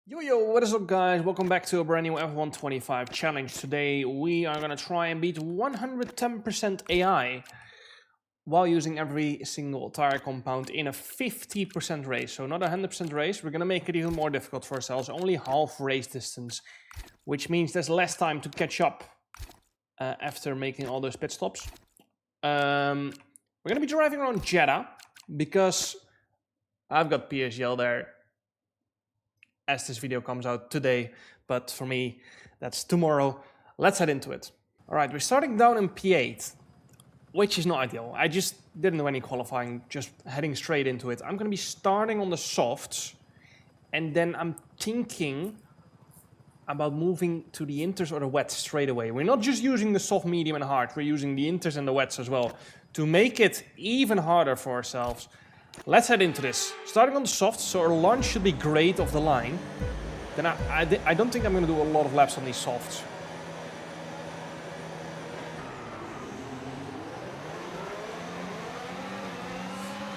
Yo, what is up guys? Welcome back to a brand new F125 challenge. Today we are gonna try and beat 110% AI while using every single tire compound in a 50% race. So not a 100% race, we're gonna make it even more difficult for ourselves. Only half race distance, which means there's less time to catch up after making all those pit stops. We're gonna be driving around Jeddah because I've got PSGL there as this video comes out today, but for me, that's tomorrow. Let's head into it. All right, we're starting down in P8, which is not ideal. I just didn't do any qualifying, just heading straight into it. I'm gonna be starting on the softs, and then I'm thinking about moving to the inters or the wets straight away. We're not just using the soft, medium, and hard, we're using the inters and the wets as well to make it even harder for ourselves. Let's head into this. Starting on the softs, so our launch should be great off the line. Then I don't think I'm going to do a lot of laps on these softs.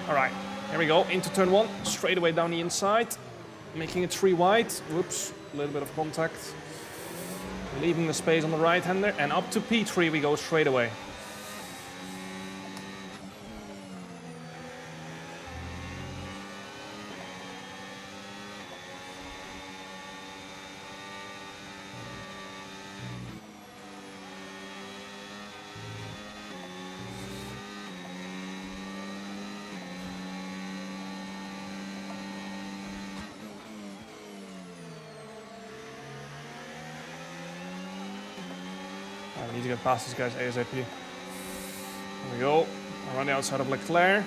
All right, here we go. Into turn one, straight away down the inside. Making it 3 wide. Whoops, a little bit of contact. Leaving the space on the right-hander. And up to P3 we go straight away. I need to get past these guys ASAP. Here we go. I'm on the outside of Leclerc.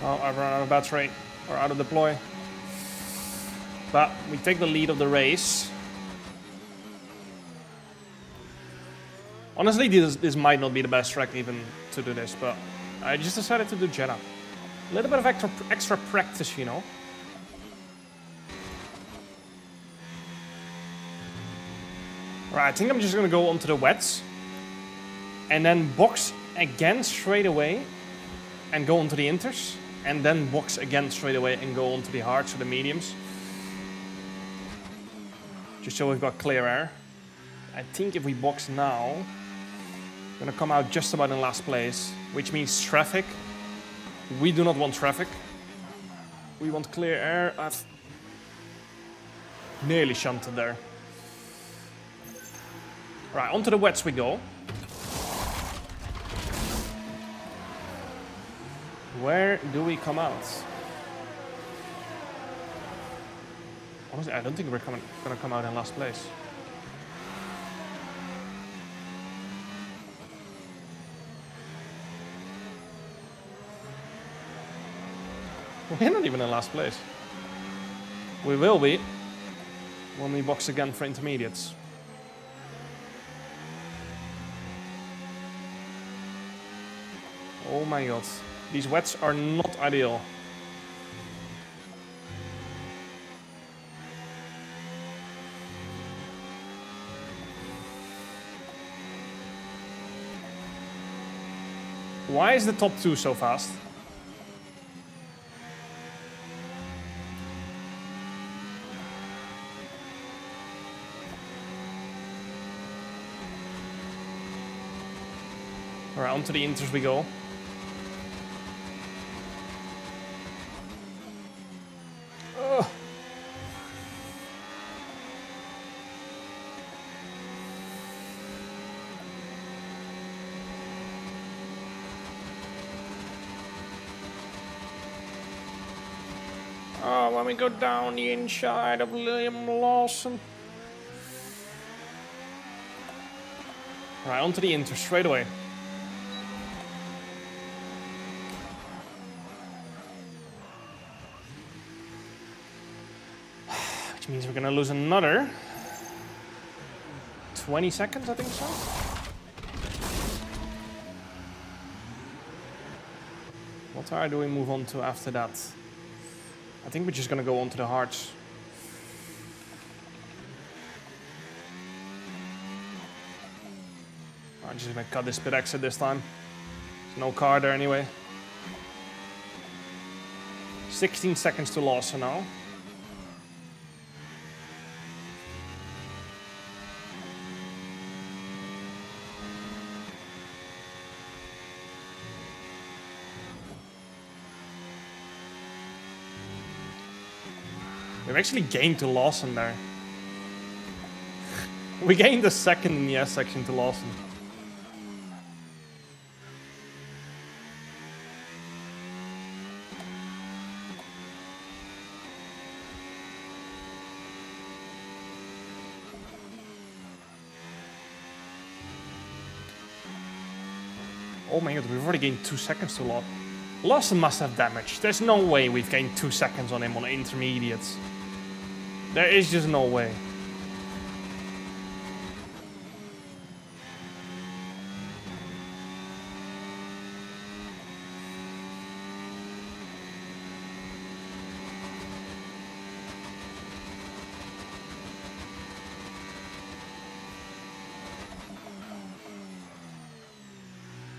Oh, I've run out of battery, or out of deploy. But we take the lead of the race. Honestly, this might not be the best track even to do this, but I just decided to do Jeddah. A little bit of extra practice, you know. Alright, I think I'm just gonna go onto the wets. And then box again straight away. And go onto the inters. And then box again straight away and go onto the hards or the mediums. Just so we've got clear air. I think if we box now, we're gonna come out just about in last place, which means traffic. We do not want traffic. We want clear air. I've nearly shunted there. Right, onto the wets we go. Where do we come out? Honestly, I don't think we're gonna come out in last place. We're not even in last place. We will be when we box again for intermediates. Oh my god. These wets are not ideal. Why is the top 2 so fast? Alright, onto the inters we go. Oh, when we go down the inside of Liam Lawson. Right, onto the inter straight away. Which means we're gonna lose another 20 seconds, I think so. What tire do we move on to after that? I think we're just gonna go on to the hards. I'm just gonna cut this pit exit this time. There's no car there anyway. 16 seconds to Lawson now. We've actually gained to Lawson there. We gained a second in the S section to Lawson. Oh my god, we've already gained 2 seconds to Lawson. Lawson must have damage. There's no way we've gained 2 seconds on him on intermediates. There is just no way.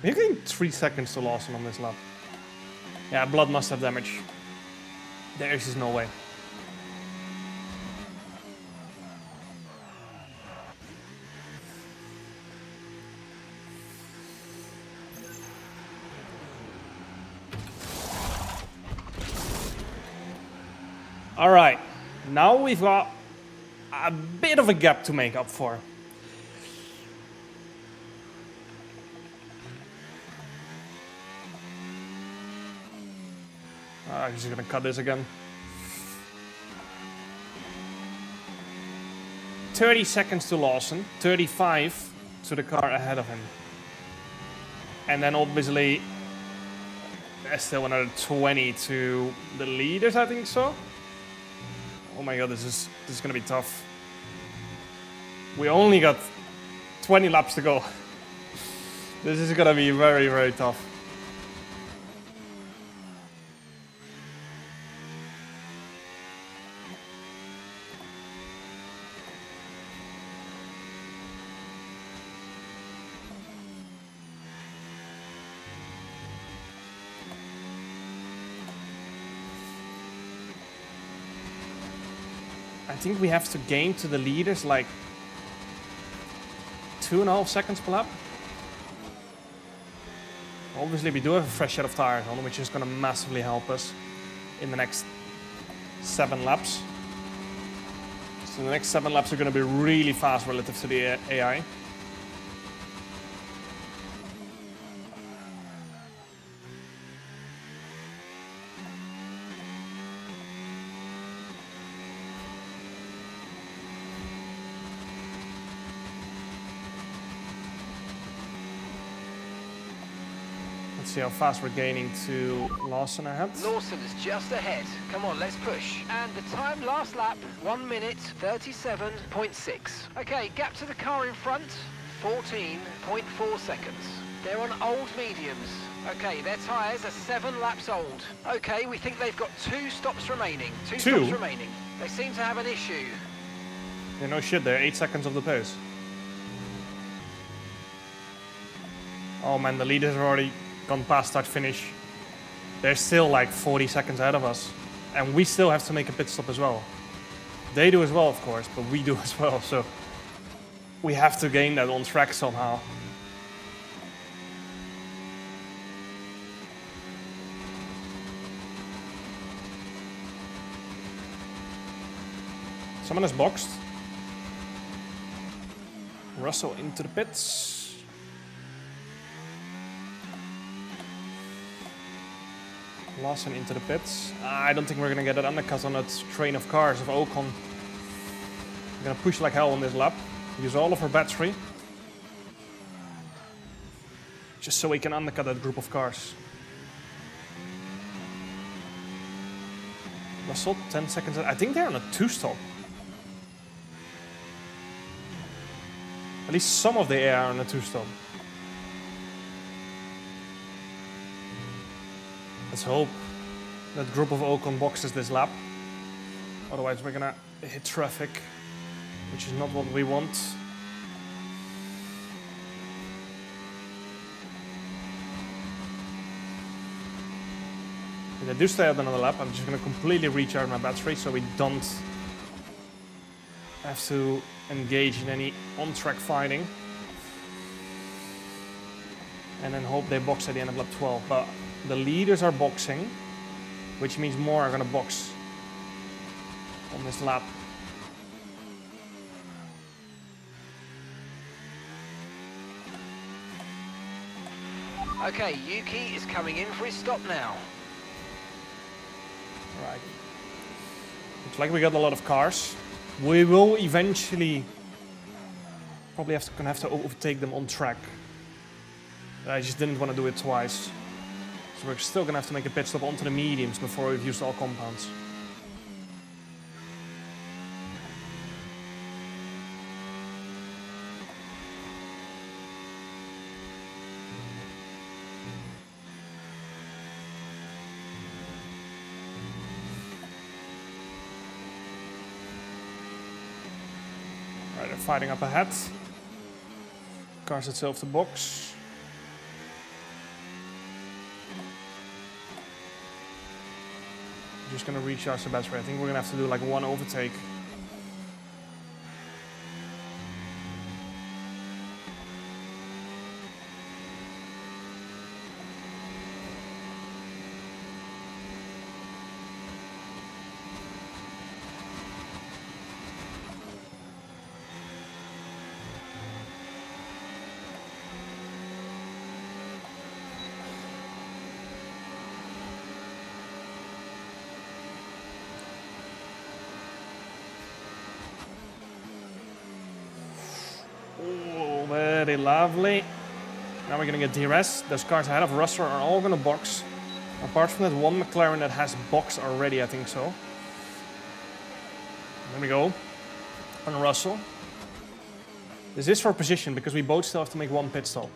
We're getting 3 seconds to Lawson on this lap. Yeah, blood must have damage. There is just no way. All right, now we've got a bit of a gap to make up for. I'm just gonna cut this again. 30 seconds to Lawson, 35 to the car ahead of him. And then obviously, there's still another 20 to the leaders, I think so. Oh my god, this is gonna be tough. We only got 20 laps to go. This is gonna be very, very tough. I think we have to gain to the leaders like 2.5 seconds per lap. Obviously we do have a fresh set of tires on, which is going to massively help us in the next 7 laps. So the next 7 laps are going to be really fast relative to the AI. See how fast we're gaining to Lawson ahead. Lawson is just ahead. Come on, let's push. And the time last lap, 1 minute 37.6. Okay, gap to the car in front, 14.4 seconds. They're on old mediums. Okay, their tyres are 7 laps old. Okay, we think they've got 2 stops remaining. Two stops remaining. They seem to have an issue. Yeah, no shit, they're 8 seconds of the pace. Oh man, the leaders are already gone past start finish. They're still like 40 seconds ahead of us, and we still have to make a pit stop as well. They do as well, of course, but we do as well, so we have to gain that on track somehow. Someone has boxed. Russell into the pits. Lawson into the pits. I don't think we're gonna get that undercut on that train of cars of Ocon. We're gonna push like hell on this lap. Use all of our battery. just so we can undercut that group of cars. Russell, 10 seconds. I think they're on a 2-stop. At least some of the air are on a 2-stop. Let's hope that group of Ocon boxes this lap. Otherwise we're gonna hit traffic, which is not what we want. If I do stay out another lap, I'm just gonna completely recharge my battery so we don't have to engage in any on-track fighting. And then hope they box at the end of lap 12. But the leaders are boxing, which means more are gonna box on this lap. Okay, Yuki is coming in for his stop now. Right. Looks like we got a lot of cars. We will eventually probably gonna have to overtake them on track. I just didn't want to do it twice. So we're still gonna have to make a pit stop onto the mediums before we've used all compounds. Right, they're fighting up ahead. Cars itself the box. Just gonna recharge the battery. I think we're gonna have to do like one overtake. Oh, very lovely. Now we're gonna get DRS. Those cars ahead of Russell are all gonna box. Apart from that one McLaren that has box already, I think so. There we go. On Russell. This is for position because we both still have to make one pit stop.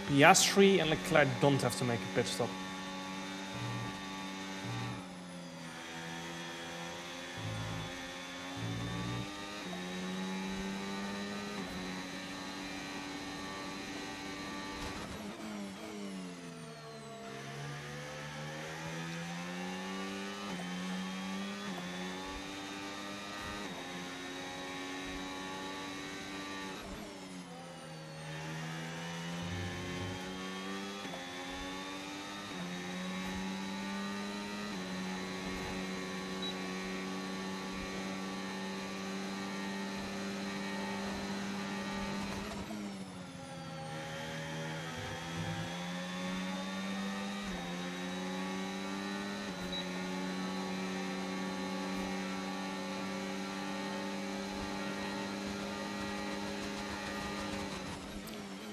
Piastri and Leclerc don't have to make a pit stop.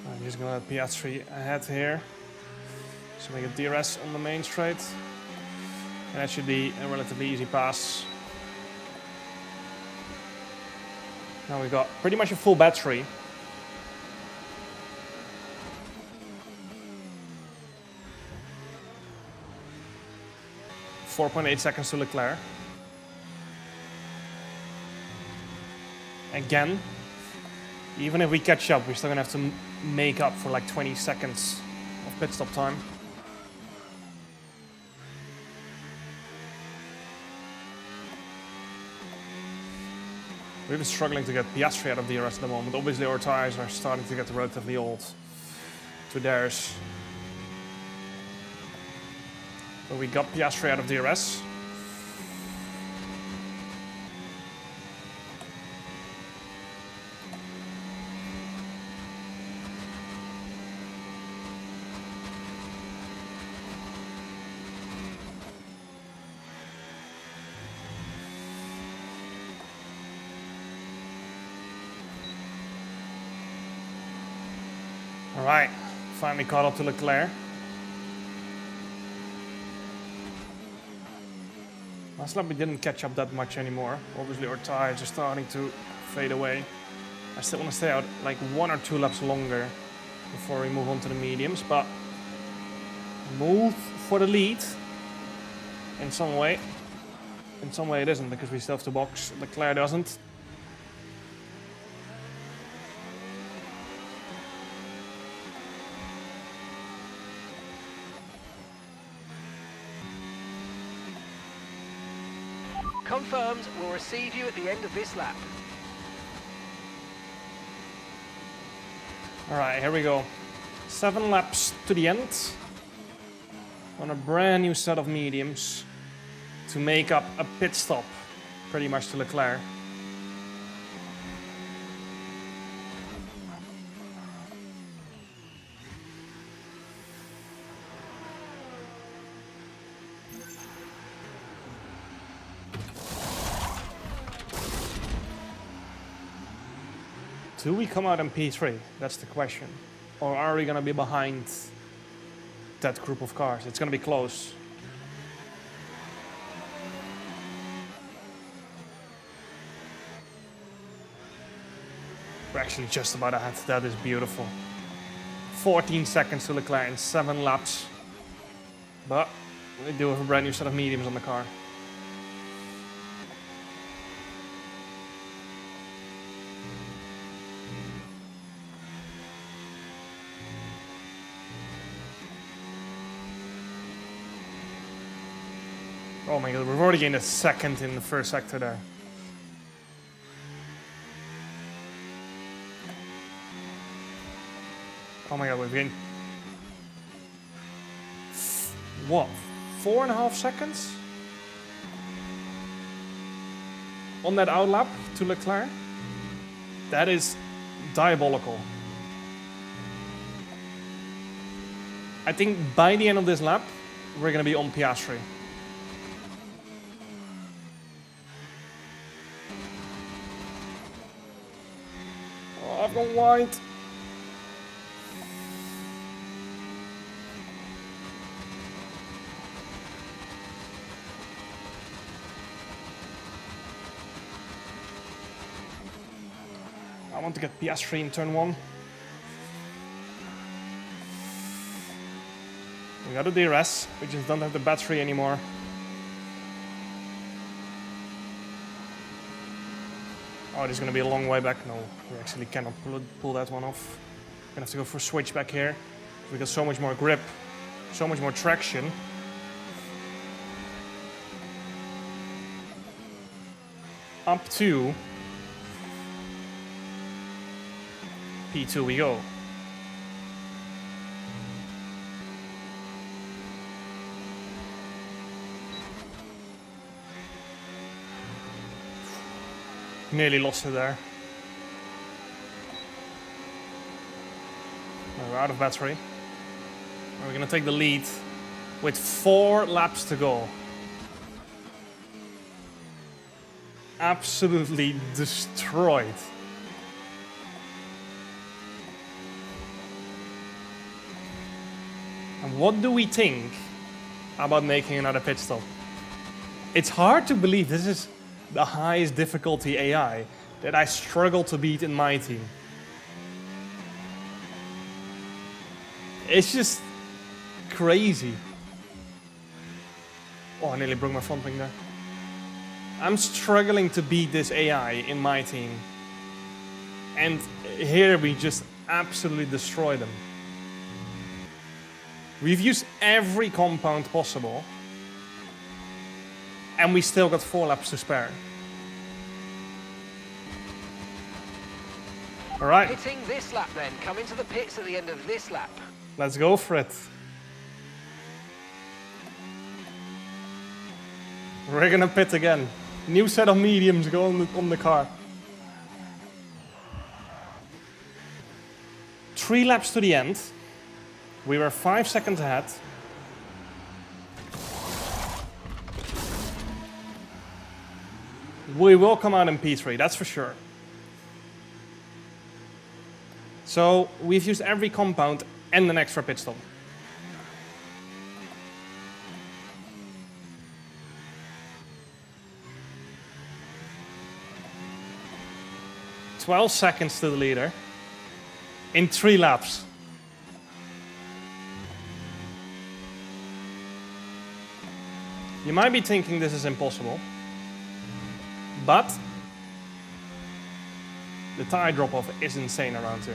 I'm just gonna let Piastri ahead here. So we get DRS on the main straight. And that should be a relatively easy pass. Now we've got pretty much a full battery. .8 seconds to Leclerc. Again, even if we catch up, we're still gonna have to make up for like 20 seconds of pit stop time. We've been struggling to get Piastri out of DRS at the moment. Obviously our tires are starting to get relatively old to theirs. But we got Piastri out of DRS. All right, finally caught up to Leclerc. Last lap we didn't catch up that much anymore. Obviously our tires are starting to fade away. I still want to stay out like 1 or 2 laps longer before we move on to the mediums, but move for the lead in some way. In some way it isn't, because we still have to box. Leclerc doesn't. Confirmed, we'll receive you at the end of this lap. All right, here we go. 7 laps to the end on a brand new set of mediums to make up a pit stop, pretty much to Leclerc. Do we come out in P3? That's the question. Or are we going to be behind that group of cars? It's going to be close. We're actually just about ahead. That is beautiful. 14 seconds to Leclerc in 7 laps. But we do have a brand new set of mediums on the car. Oh my god, we've already gained a second in the first sector there. Oh my god, we've gained... What? 4.5 seconds? On that outlap to Leclerc? That is diabolical. I think by the end of this lap, we're going to be on Piastri. Oh, I've gone wide. I want to get Piastri in turn 1. We got a DRS, we just don't have the battery anymore. Oh, this is going to be a long way back. No, we actually cannot pull that one off. We're going to have to go for a switch back here. We got so much more grip, so much more traction. Up to P2 we go. Nearly lost it there. We're out of battery. We're going to take the lead with 4 laps to go. Absolutely destroyed. And what do we think about making another pit stop? It's hard to believe this is the highest difficulty AI that I struggle to beat in my team. It's just crazy. Oh, I nearly broke my front wing there. I'm struggling to beat this AI in my team. And here we just absolutely destroy them. We've used every compound possible. And we still got 4 laps to spare. All right. Hitting this lap then. Come into the pits at the end of this lap. Let's go for it. We're gonna pit again. New set of mediums go on the car. 3 laps to the end. We were 5 seconds ahead. We will come out in P3, that's for sure. So we've used every compound and an extra pit stop. $12 seconds to the leader in 3 laps. You might be thinking this is impossible, but the tire drop-off is insane around here.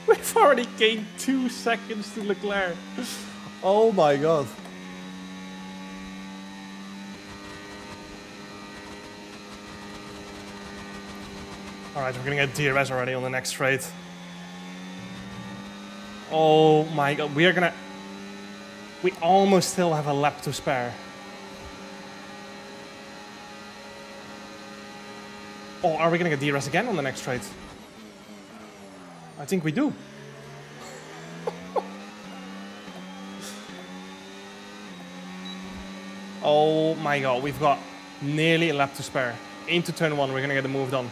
We've already gained 2 seconds to Leclerc. Oh my god. Alright, we're gonna get DRS already on the next straight. Oh my god, we almost still have a lap to spare. Oh, are we gonna get DRS again on the next straight? I think we do. Oh my god, we've got nearly a lap to spare. Into turn 1, we're gonna get the move done.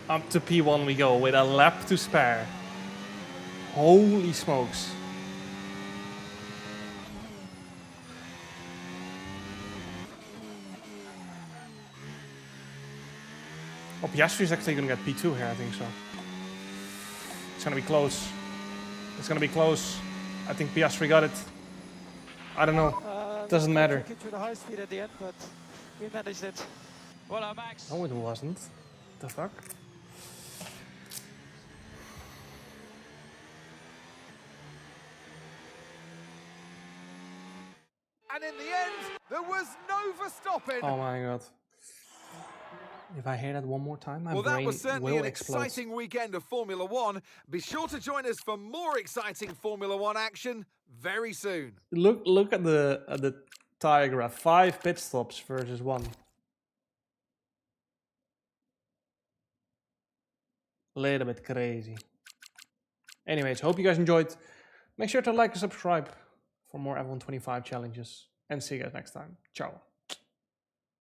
Up to P1 we go with a lap to spare. Holy smokes. Oh, Piastri is actually going to get P2 here, I think so. It's going to be close. It's going to be close. I think Piastri got it. I don't know. Doesn't matter. To the high speed at the end, but we managed it. Well, Max. No, it wasn't. The fuck? And in the end, there was no Verstappen. Oh my god. If I hear that one more time, my Well, that brain was certainly will an explode. exciting weekend of Formula One. Be sure to join us for more exciting Formula One action very soon. Look at the tire graph. 5 pit stops versus 1. Little bit crazy. Anyways, hope you guys enjoyed. Make sure to like and subscribe for more F125 challenges. And see you guys next time. Ciao.